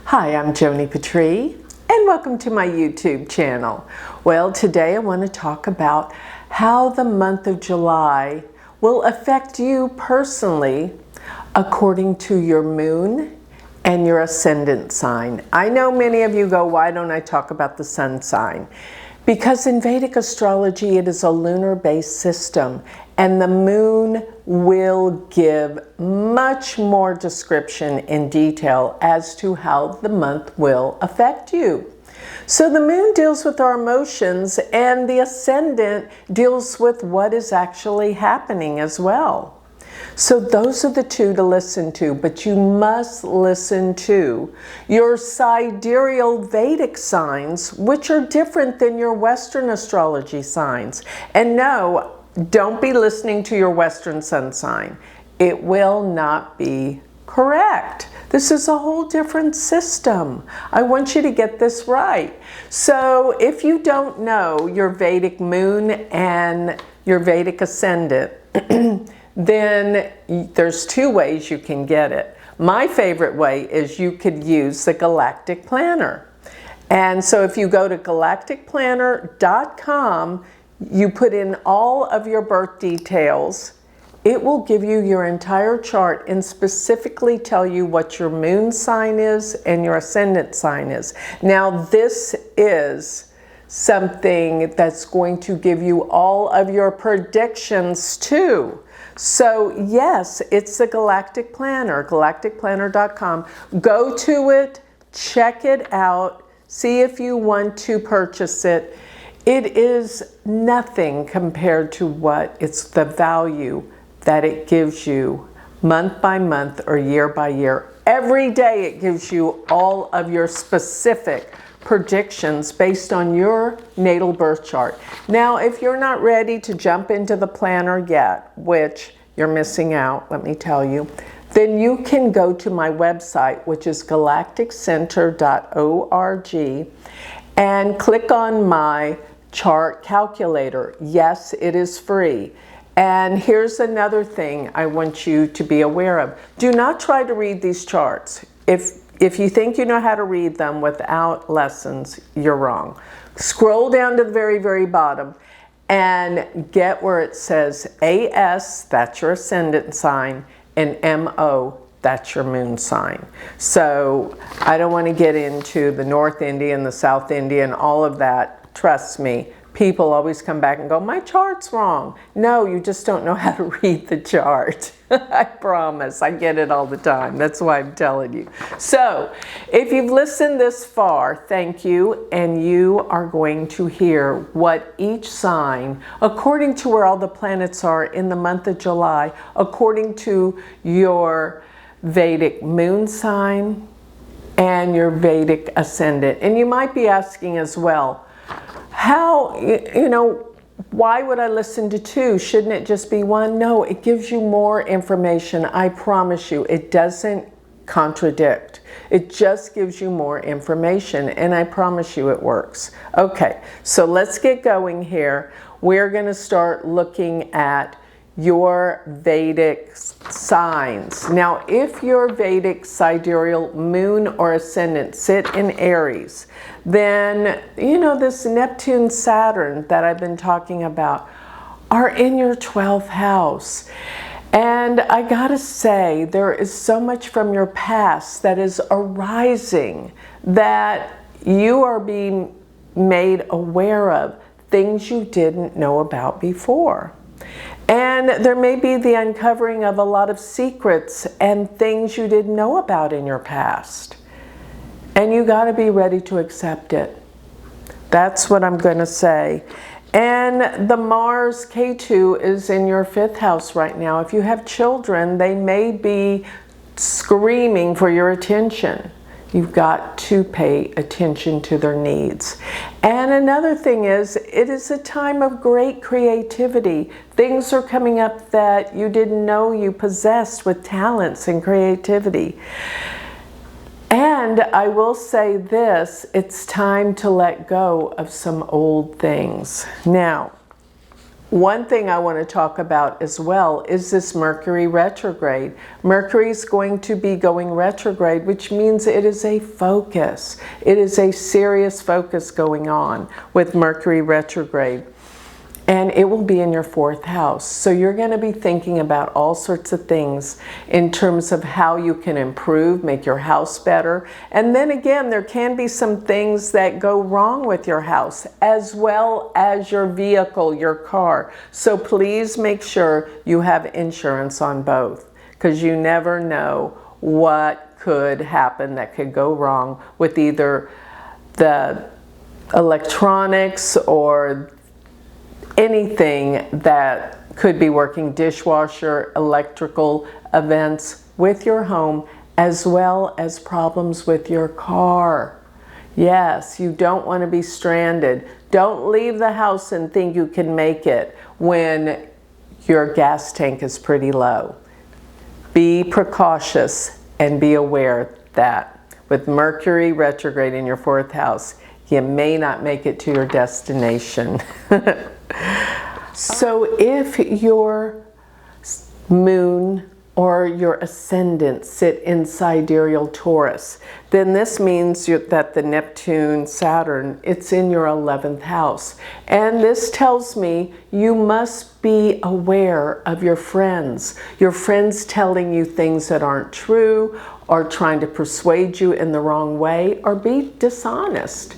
Hi, I'm Joni Patry, and welcome to my YouTube channel. Well, today I want to talk about how the month of July will affect you personally according to your moon and your ascendant sign. I know many of you go, why don't I talk about the sun sign? Because in Vedic astrology, it is a lunar-based system, and the moon will give much more description in detail as to how the month will affect you. So the moon deals with our emotions, and the ascendant deals with what is actually happening as well. So those are the two to listen to, but you must listen to your sidereal Vedic signs, which are different than your Western astrology signs. And no, don't be listening to your Western sun sign. It will not be correct. This is a whole different system. I want you to get this right. So if you don't know your Vedic moon and your Vedic ascendant, then there's two ways you can get it. My favorite way is you could use the Galactic Planner. And so if you go to galacticplanner.com, you put in all of your birth details, it will give you your entire chart and specifically tell you what your moon sign is and your ascendant sign is. Now this is something that's going to give you all of your predictions too. So yes, it's the Galactic Planner, galacticplanner.com. Go to it, check it out, see if you want to purchase it. It is nothing compared to what it's the value that it gives you month by month or year by year. Every day it gives you all of your specific predictions based on your natal birth chart. Now, if you're not ready to jump into the planner yet, which you're missing out, let me tell you, then you can go to my website, which is galacticcenter.org, and click on my chart calculator. Yes, it is free. And here's another thing I want you to be aware of. Do not try to read these charts. If you think you know how to read them without lessons, you're wrong. Scroll down to the very, very bottom and get where it says AS, that's your ascendant sign, and MO, that's your moon sign. So I don't want to get into the North Indian, the South Indian, all of that. Trust me, people always come back and go, my chart's wrong. No, you just don't know how to read the chart. I promise, I get it all the time. That's why I'm telling you. So if you've listened this far, thank you. And you are going to hear what each sign, according to where all the planets are in the month of July, according to your Vedic moon sign and your Vedic ascendant. And you might be asking as well, how, why would I listen to two? Shouldn't it just be one? No, it gives you more information. I promise you, it doesn't contradict. It just gives you more information, and I promise you it works. Okay, so let's get going here. We're going to start looking at your Vedic signs. Now, if your Vedic sidereal moon or ascendant sit in Aries, then, this Neptune, Saturn that I've been talking about are in your 12th house. And I gotta say, there is so much from your past that is arising that you are being made aware of, things you didn't know about before. And there may be the uncovering of a lot of secrets and things you didn't know about in your past. And you got to be ready to accept it. That's what I'm going to say. And the Mars-Ketu is in your 5th house right now. If you have children, they may be screaming for your attention. You've got to pay attention to their needs. And another thing is, it is a time of great creativity. Things are coming up that you didn't know you possessed with talents and creativity. And I will say this, it's time to let go of some old things. Now, One thing I want to talk about as well is this Mercury retrograde. Mercury is going to be going retrograde, which means it is a focus. It is a serious focus going on with Mercury retrograde. And it will be in your 4th house. So you're going to be thinking about all sorts of things in terms of how you can improve, make your house better. And then again, there can be some things that go wrong with your house, as well as your vehicle, your car. So please make sure you have insurance on both, because you never know what could happen that could go wrong with either the electronics or anything that could be working, dishwasher, electrical events with your home, as well as problems with your car. Yes, you don't want to be stranded. Don't leave the house and think you can make it when your gas tank is pretty low. Be precautious and be aware that with Mercury retrograde in your 4th house, you may not make it to your destination. So if your moon or your ascendant sit in sidereal Taurus, then this means that the Neptune, Saturn, it's in your 11th house. And this tells me you must be aware of your friends telling you things that aren't true, or trying to persuade you in the wrong way, or be dishonest.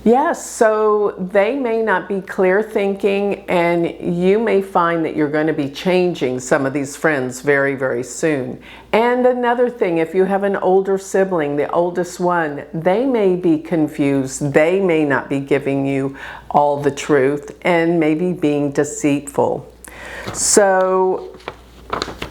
Yes, so they may not be clear thinking, and you may find that you're going to be changing some of these friends very, very soon. And another thing, if you have an older sibling, the oldest one, they may be confused. They may not be giving you all the truth and maybe being deceitful. So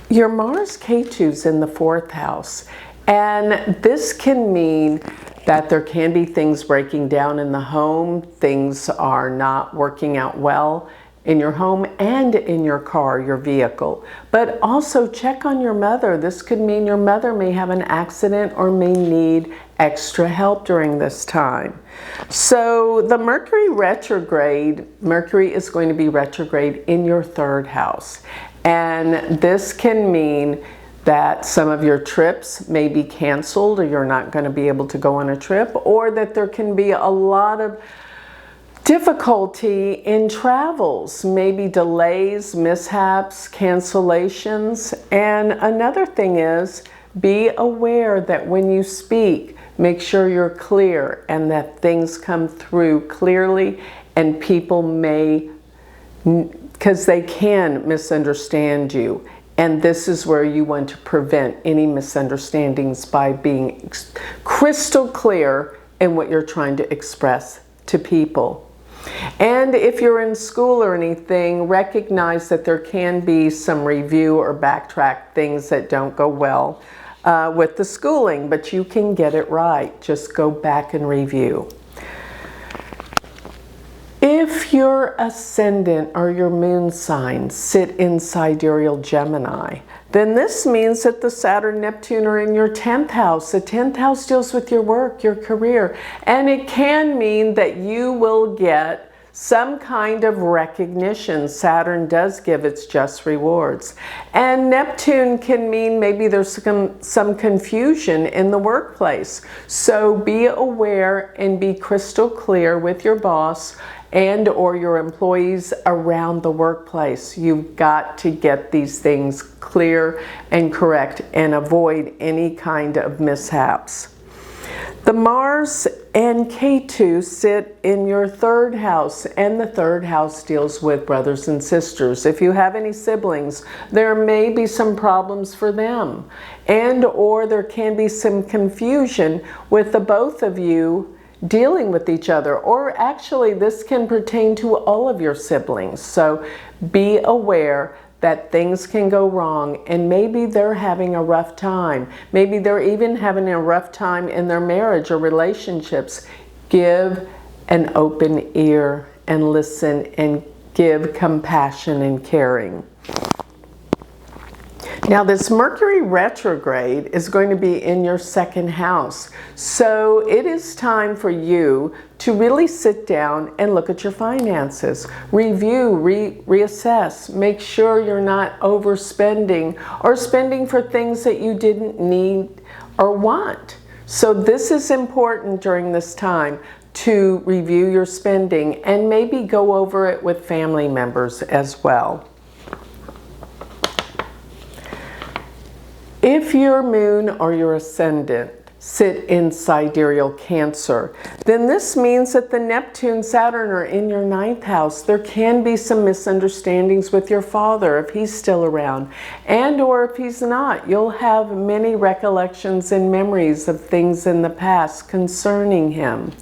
your Mars-Ketu's in the 4th house, and this can mean that there can be things breaking down in the home. Things are not working out well in your home and in your car, your vehicle. But also check on your mother. This could mean your mother may have an accident or may need extra help during this time. So the Mercury retrograde, Mercury is going to be retrograde in your 3rd house. And this can mean that some of your trips may be canceled, or you're not going to be able to go on a trip, or that there can be a lot of difficulty in travels, maybe delays, mishaps, cancellations. And another thing is, be aware that when you speak, make sure you're clear and that things come through clearly, and people may, because they can misunderstand you. And this is where you want to prevent any misunderstandings by being crystal clear in what you're trying to express to people. And if you're in school or anything, recognize that there can be some review or backtrack things that don't go well with the schooling, but you can get it right. Just go back and review. If your ascendant or your moon sign sit in sidereal Gemini, then this means that the Saturn, Neptune are in your 10th house. The 10th house deals with your work, your career, and it can mean that you will get some kind of recognition. Saturn does give its just rewards. And Neptune can mean maybe there's some confusion in the workplace. So be aware and be crystal clear with your boss and or your employees around the workplace. You've got to get these things clear and correct and avoid any kind of mishaps. The Mars and Ketu sit in your 3rd house, and the 3rd house deals with brothers and sisters. If you have any siblings, there may be some problems for them, and or there can be some confusion with the both of you dealing with each other, or actually this can pertain to all of your siblings. So be aware that things can go wrong, and maybe they're having a rough time. Maybe they're even having a rough time in their marriage or relationships. Give an open ear and listen and give compassion and caring. Now this Mercury retrograde is going to be in your second house. So it is time for you to really sit down and look at your finances. Review, reassess, make sure you're not overspending or spending for things that you didn't need or want. So this is important during this time to review your spending and maybe go over it with family members as well. If your moon or your ascendant sit in sidereal Cancer, then this means that the Neptune, Saturn are in your 9th house. There can be some misunderstandings with your father if he's still around, and or if he's not. You'll have many recollections and memories of things in the past concerning him.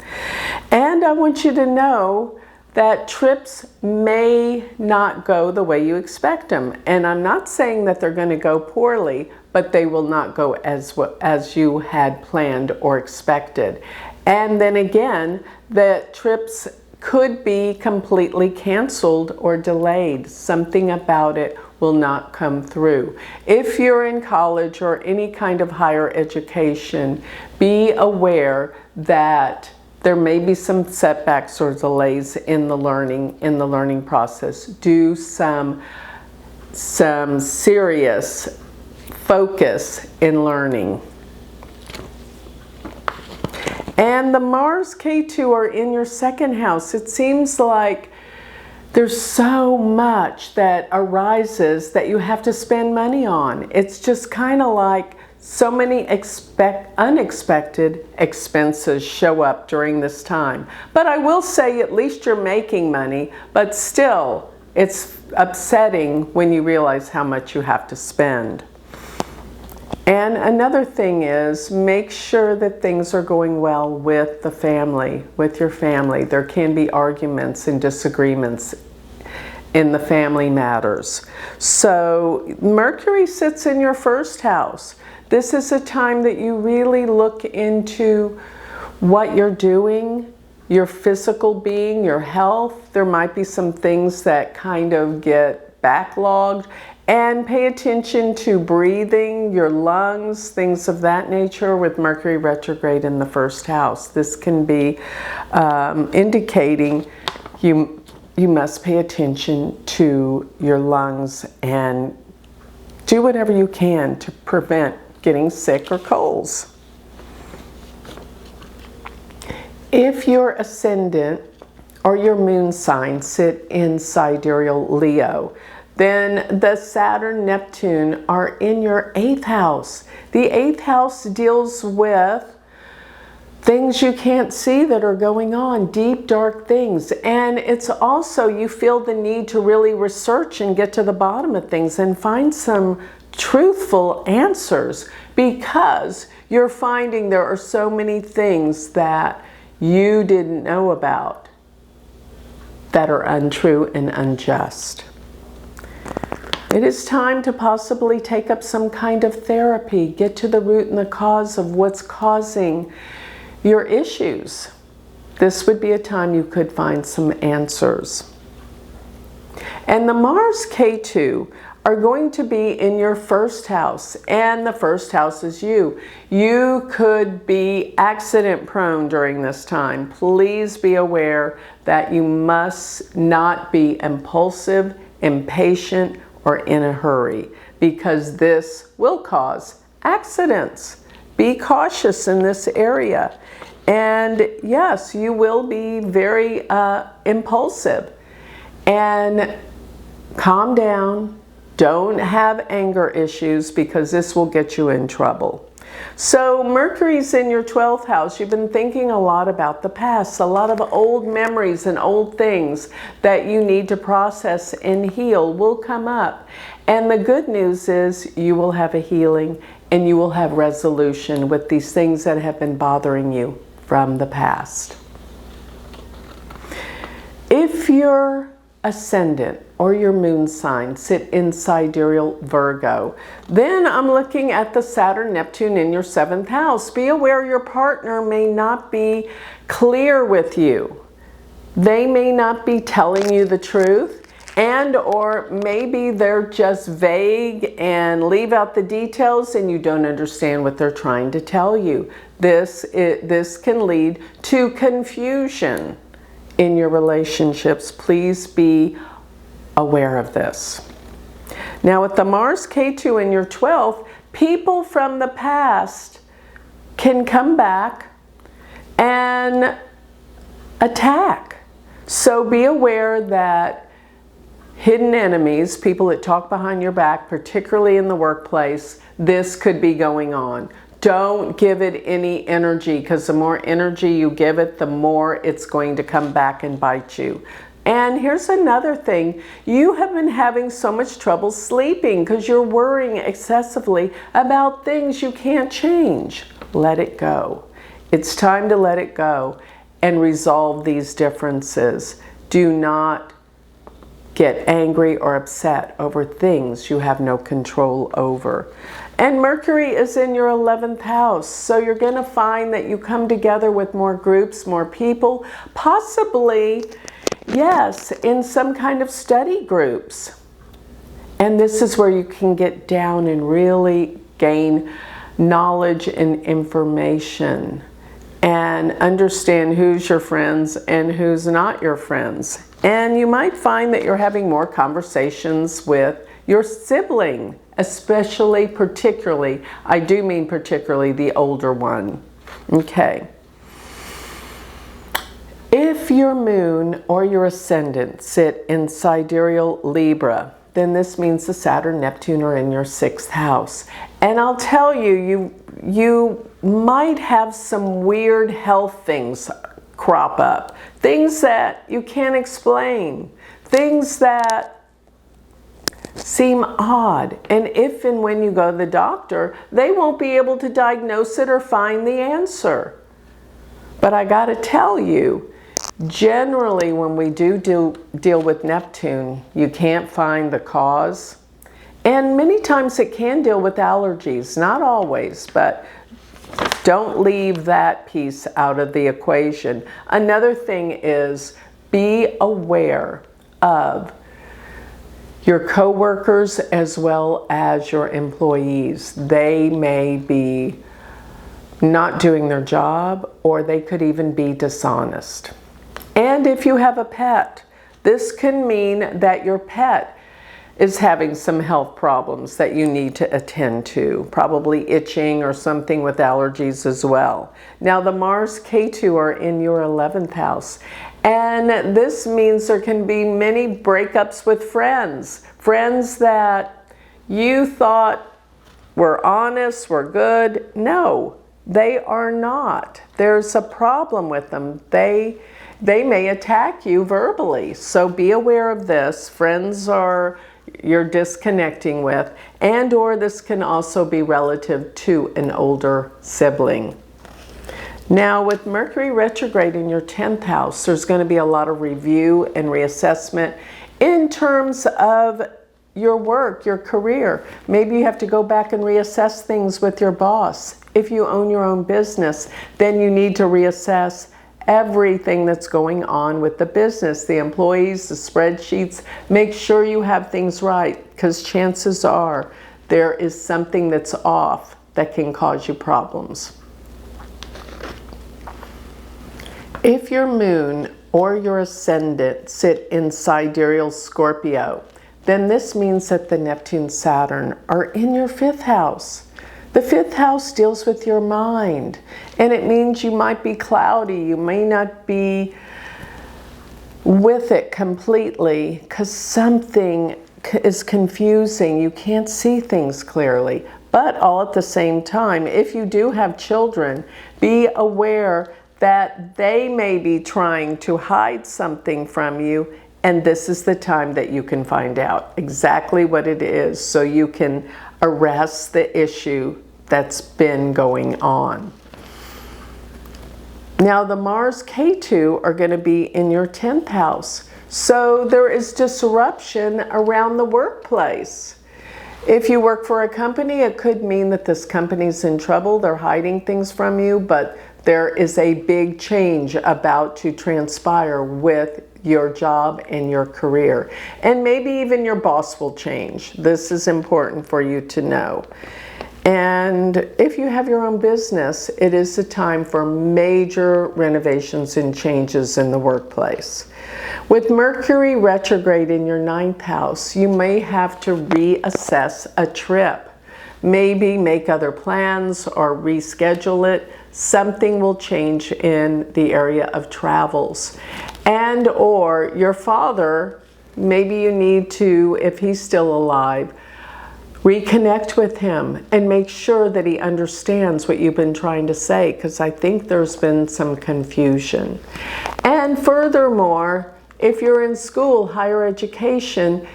And I want you to know that trips may not go the way you expect them. And I'm not saying that they're going to go poorly, but they will not go as you had planned or expected. And then again, the trips could be completely canceled or delayed. Something about it will not come through. If you're in college or any kind of higher education, be aware that there may be some setbacks or delays in the learning process. Do some serious focus in learning. And the Mars-Ketu are in your second house. It seems like there's so much that arises that you have to spend money on. It's just kind of like so many unexpected expenses show up during this time. But I will say at least you're making money, but still it's upsetting when you realize how much you have to spend. And another thing is, make sure that things are going well with the family, with your family. There can be arguments and disagreements in the family matters. So Mercury sits in your first house. This is a time that you really look into what you're doing, your physical being, your health. There might be some things that kind of get backlogged. And pay attention to breathing, your lungs, things of that nature with Mercury retrograde in the first house. This can be indicating you must pay attention to your lungs and do whatever you can to prevent getting sick or colds. If your ascendant or your moon sign sit in sidereal Leo, then the Saturn, Neptune are in your 8th house. The 8th house deals with things you can't see that are going on, deep, dark things. And it's also, you feel the need to really research and get to the bottom of things and find some truthful answers, because you're finding there are so many things that you didn't know about that are untrue and unjust. It is time to possibly take up some kind of therapy, get to the root and the cause of what's causing your issues. This would be a time you could find some answers. And the Mars-Ketu are going to be in your first house, and the first house is you. You could be accident prone during this time. Please be aware that you must not be impulsive, impatient, or in a hurry, because this will cause accidents. Be cautious in this area. And yes, you will be very impulsive. And calm down. Don't have anger issues, because this will get you in trouble. So Mercury's in your 12th house. You've been thinking a lot about the past, a lot of old memories and old things that you need to process and heal will come up. And the good news is you will have a healing and you will have resolution with these things that have been bothering you from the past. If your ascendant or your moon sign sit in sidereal Virgo, then I'm looking at the Saturn, Neptune in your 7th house. Be aware your partner may not be clear with you. They may not be telling you the truth, And or maybe they're just vague and leave out the details and you don't understand what they're trying to tell you. This can lead to confusion in your relationships. Please be aware of this. Now with the Mars-Ketu in your 12th, people from the past can come back and attack. So be aware that hidden enemies, people that talk behind your back, particularly in the workplace, this could be going on. Don't give it any energy, because the more energy you give it, the more it's going to come back and bite you. And here's another thing. You have been having so much trouble sleeping because you're worrying excessively about things you can't change. Let it go. It's time to let it go and resolve these differences. Do not get angry or upset over things you have no control over. And Mercury is in your 11th house, so you're going to find that you come together with more groups, more people, possibly, yes, in some kind of study groups. And this is where you can get down and really gain knowledge and information and understand who's your friends and who's not your friends. And you might find that you're having more conversations with your sibling, especially, particularly, I do mean particularly the older one. Okay. If your moon or your ascendant sit in sidereal Libra, then this means the Saturn, Neptune are in your 6th house. And I'll tell you, you might have some weird health things crop up. Things that you can't explain. Things that seem odd. And if and when you go to the doctor, they won't be able to diagnose it or find the answer. But I gotta tell you, generally when we deal with Neptune, you can't find the cause. And many times it can deal with allergies, not always, but don't leave that piece out of the equation. Another thing is be aware of your coworkers as well as your employees. They may be not doing their job, or they could even be dishonest. And if you have a pet, this can mean that your pet is having some health problems that you need to attend to, probably itching or something with allergies as well. Now the Mars-Ketu are in your 11th house, and this means there can be many breakups with friends. Friends that you thought were honest, were good. No, they are not. There's a problem with them. They may attack you verbally, so be aware of this. Friends you're disconnecting with, and or this can also be relative to an older sibling. Now with Mercury retrograde in your 10th house, there's going to be a lot of review and reassessment in terms of your work, your career. Maybe you have to go back and reassess things with your boss. If you own your own business, then you need to reassess everything that's going on with the business, the employees, the spreadsheets. Make sure you have things right, because chances are there is something that's off that can cause you problems. If your moon or your ascendant sit in sidereal Scorpio, then this means that the Neptune, Saturn are in your 5th house. The 5th house deals with your mind, and it means you might be cloudy. You may not be with it completely because something is confusing. You can't see things clearly. But all at the same time, if you do have children, be aware that they may be trying to hide something from you, and this is the time that you can find out exactly what it is so you can arrest the issue that's been going on. Now the Mars-Ketu are going to be in your 10th house. So there is disruption around the workplace. If you work for a company, it could mean that this company's in trouble. They're hiding things from you, but there is a big change about to transpire with your job and your career. And maybe even your boss will change. This is important for you to know. And if you have your own business, it is the time for major renovations and changes in the workplace. With Mercury retrograde in your 9th house, you may have to reassess a trip. Maybe make other plans or reschedule it. Something will change in the area of travels. And or your father, maybe you need to, if he's still alive, reconnect with him and make sure that he understands what you've been trying to say, because I think there's been some confusion. And furthermore, if you're in school, higher education,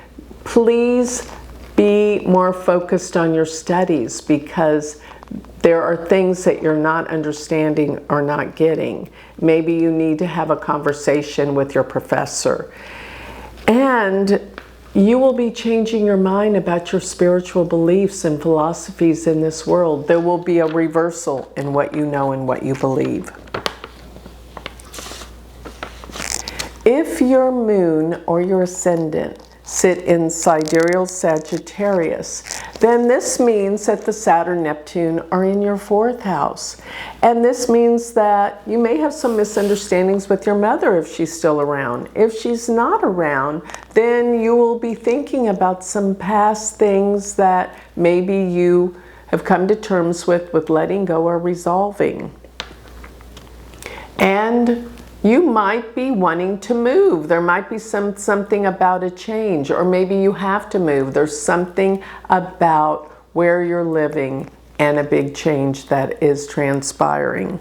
please be more focused on your studies, because there are things that you're not understanding or not getting. Maybe you need to have a conversation with your professor. And you will be changing your mind about your spiritual beliefs and philosophies in this world. There will be a reversal in what you know and what you believe. If your moon or your ascendant sit in sidereal Sagittarius, then this means that the Saturn, Neptune are in your 4th house. And this means that you may have some misunderstandings with your mother if she's still around. If she's not around, then you will be thinking about some past things that maybe you have come to terms with letting go or resolving. And you might be wanting to move. There might be something about a change, or maybe you have to move. There's something about where you're living and a big change that is transpiring.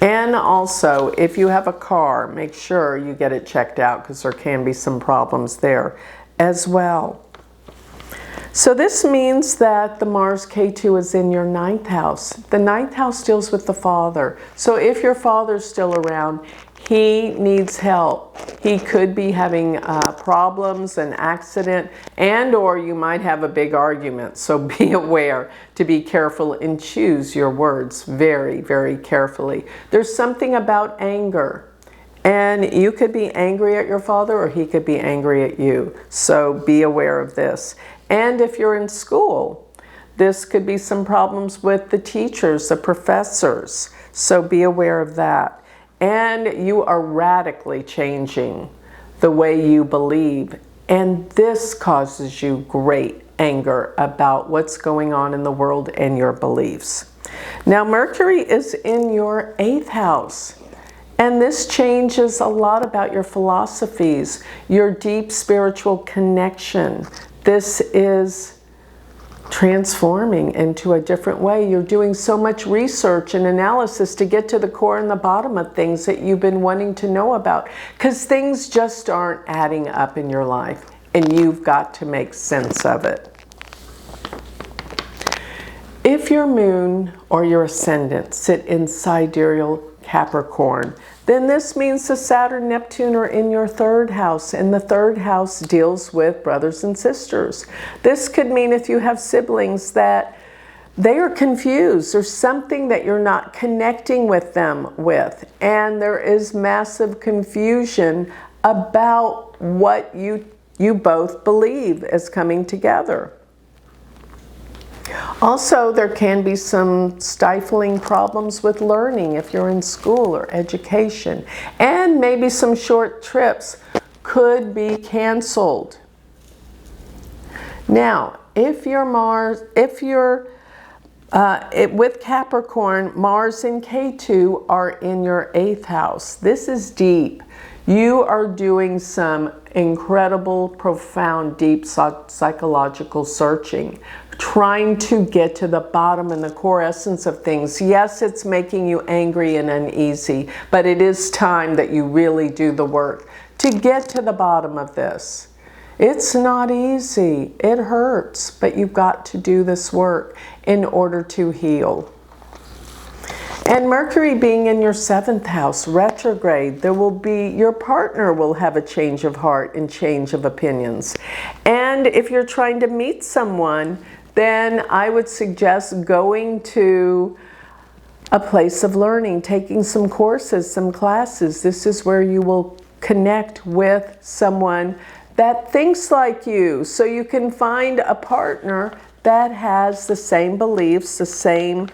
And also, if you have a car, make sure you get it checked out, because there can be some problems there as well. So this means that the Mars-Ketu is in your 9th house. The 9th house deals with the father. So if your father's still around, he needs help. He could be having problems, an accident, and or you might have a big argument. So be aware to be careful and choose your words very, very carefully. There's something about anger. And you could be angry at your father, or he could be angry at you. So be aware of this. And if you're in school, this could be some problems with the teachers, the professors. So be aware of that. And you are radically changing the way you believe. And this causes you great anger about what's going on in the world and your beliefs. Now, Mercury is in your 8th house. And this changes a lot about your philosophies, your deep spiritual connection. This is transforming into a different way. You're doing so much research and analysis to get to the core and the bottom of things that you've been wanting to know about, because things just aren't adding up in your life, and you've got to make sense of it. If your moon or your ascendant sit in sidereal Capricorn, then this means the Saturn, Neptune are in your 3rd house, and the 3rd house deals with brothers and sisters. This could mean if you have siblings that they are confused. There's something that you're not connecting with them with, and there is massive confusion about what you both believe is coming together. Also, there can be some stifling problems with learning if you're in school or education. And maybe some short trips could be canceled. Now, if you're with Capricorn, Mars and Ketu are in your 8th house. This is deep. You are doing some incredible, profound, deep psychological searching, trying to get to the bottom and the core essence of things. Yes, it's making you angry and uneasy, but it is time that you really do the work to get to the bottom of this. It's not easy. It hurts, but you've got to do this work in order to heal. And Mercury being in your 7th house, retrograde, your partner will have a change of heart and change of opinions. And if you're trying to meet someone, then I would suggest going to a place of learning, taking some courses, some classes. This is where you will connect with someone that thinks like you, so you can find a partner that has the same beliefs, the same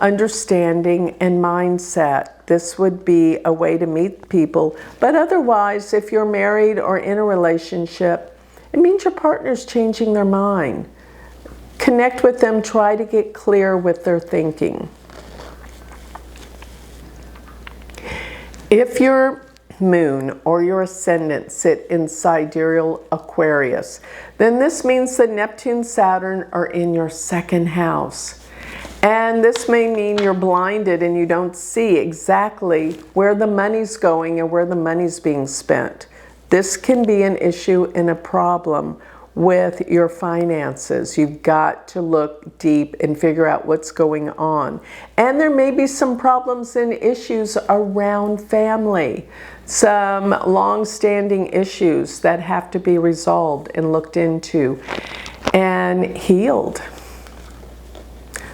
understanding and mindset. This would be a way to meet people. But otherwise, if you're married or in a relationship, it means your partner's changing their mind. Connect with them, try to get clear with their thinking. If your moon or your ascendant sit in sidereal Aquarius, then this means that Neptune, Saturn are in your second house. And this may mean you're blinded and you don't see exactly where the money's going and where the money's being spent. This can be an issue and a problem with your finances. You've got to look deep and figure out what's going on. And there may be some problems and issues around family, some long-standing issues that have to be resolved and looked into and healed.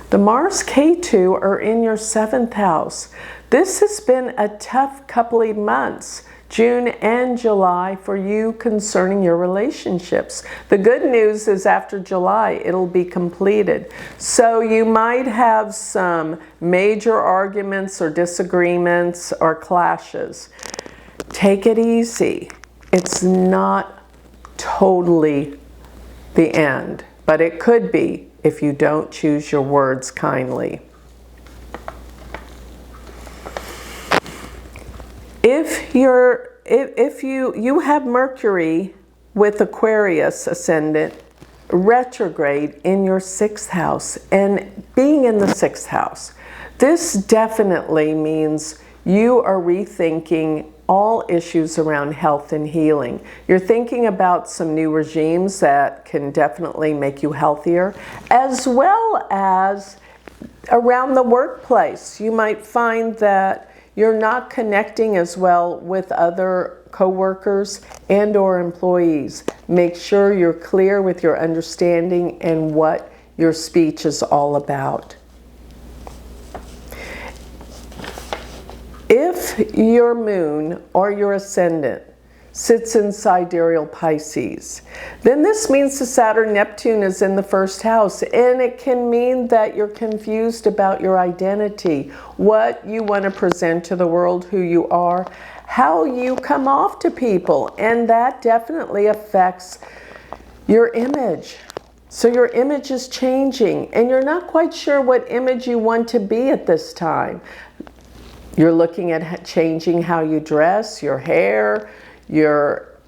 The Mars-Ketu are in your 7th house. This has been a tough couple of months, June and July, for you concerning your relationships. The good news is after July, it'll be completed. So you might have some major arguments or disagreements or clashes. Take it easy. It's not totally the end, but it could be if you don't choose your words kindly. If you have Mercury with Aquarius ascendant retrograde in your 6th house, and being in the 6th house, this definitely means you are rethinking all issues around health and healing. You're thinking about some new regimes that can definitely make you healthier, as well as around the workplace. You might find that you're not connecting as well with other co-workers and or employees. Make sure you're clear with your understanding and what your speech is all about. If your moon or your ascendant sits in sidereal Pisces, then this means the Saturn-Neptune is in the 1st house, and it can mean that you're confused about your identity, what you want to present to the world, who you are, how you come off to people, and that definitely affects your image. So your image is changing, and you're not quite sure what image you want to be at this time. You're looking at changing how you dress, your hair, your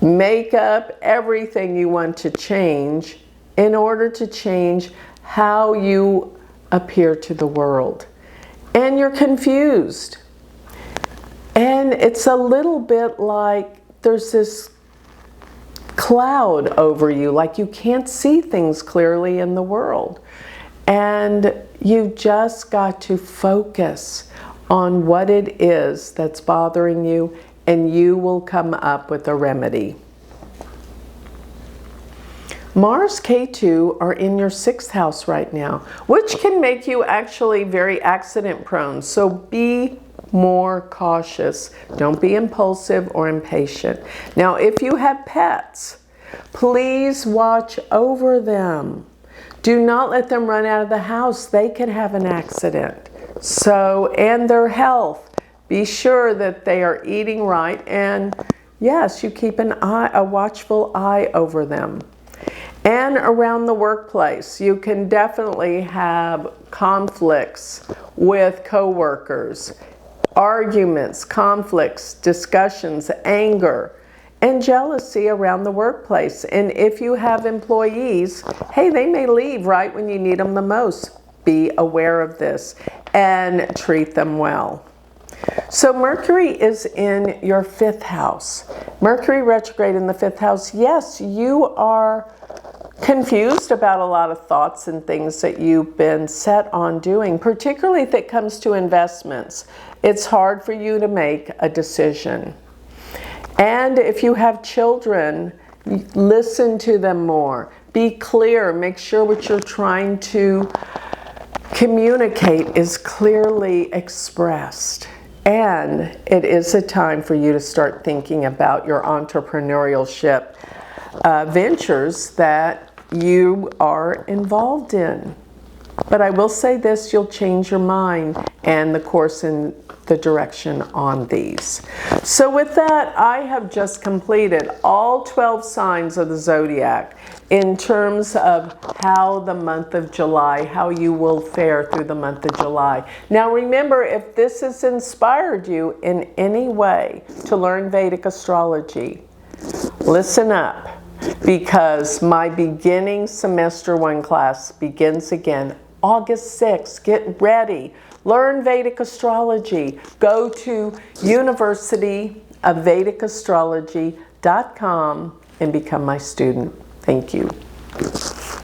makeup, everything you want to change in order to change how you appear to the world. And you're confused. And it's a little bit like there's this cloud over you, like you can't see things clearly in the world. And you've just got to focus on what it is that's bothering you, and you will come up with a remedy. Mars-Ketu are in your 6th house right now, which can make you actually very accident prone. So be more cautious. Don't be impulsive or impatient. Now, if you have pets, please watch over them. Do not let them run out of the house. They could have an accident. So, and their health. Be sure that they are eating right, and yes, you keep a watchful eye over them. And around the workplace, you can definitely have conflicts with coworkers, arguments, conflicts, discussions, anger, and jealousy around the workplace. And if you have employees, hey, they may leave right when you need them the most. Be aware of this and treat them well. So Mercury is in your 5th house. Mercury retrograde in the 5th house. Yes, you are confused about a lot of thoughts and things that you've been set on doing, particularly if it comes to investments. It's hard for you to make a decision. And if you have children, listen to them more. Be clear. Make sure what you're trying to communicate is clearly expressed. And it is a time for you to start thinking about your entrepreneurship ventures that you are involved in. But I will say this, you'll change your mind and the course and the direction on these. So with that, I have just completed all 12 signs of the zodiac in terms of how the month of July, how you will fare through the month of July. Now remember, if this has inspired you in any way to learn Vedic astrology, listen up, because my beginning semester 1 class begins again August 6th. Get ready. Learn Vedic astrology. Go to universityofvedicastrology.com and become my student. Thank you.